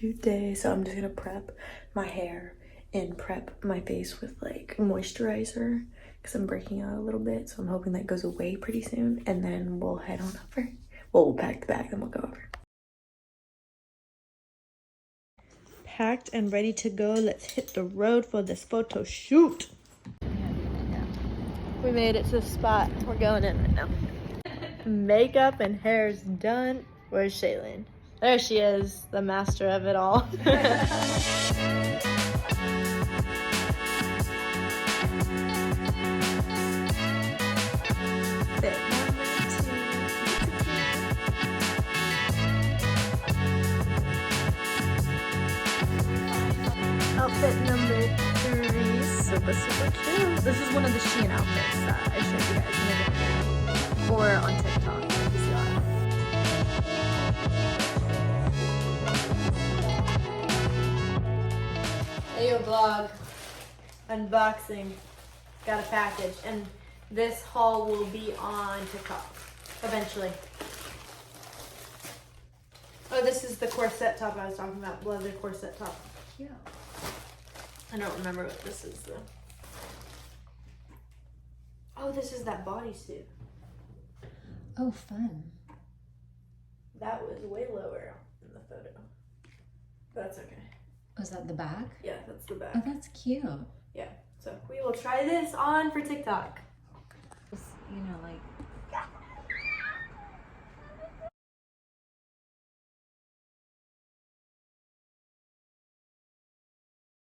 shoot day. So I'm just gonna prep my hair and prep my face with like moisturizer because I'm breaking out a little bit. So I'm hoping that goes away pretty soon, and then we'll head on over. Well, we'll pack the bag, then we'll go over. Packed and ready to go. Let's hit the road for this photo shoot. We made it to the spot. We're going in right now. Makeup and hair's done. Where's Shaylin? There she is, the master of it all. Outfit number 3, super cute. This is one of the Shein outfits that I showed you guys in the video, or on TikTok. You see that. Hey, yo, vlog. Unboxing. Got a package, and this haul will be on TikTok eventually. Oh, this is the corset top I was talking about. Leather corset top. Cute. I don't remember what this is though. Oh, this is that bodysuit. Oh, fun. That was way lower in the photo. That's okay. Was that the back? Yeah, that's the back. Oh, that's cute. Yeah, so we will try this on for TikTok. You know, like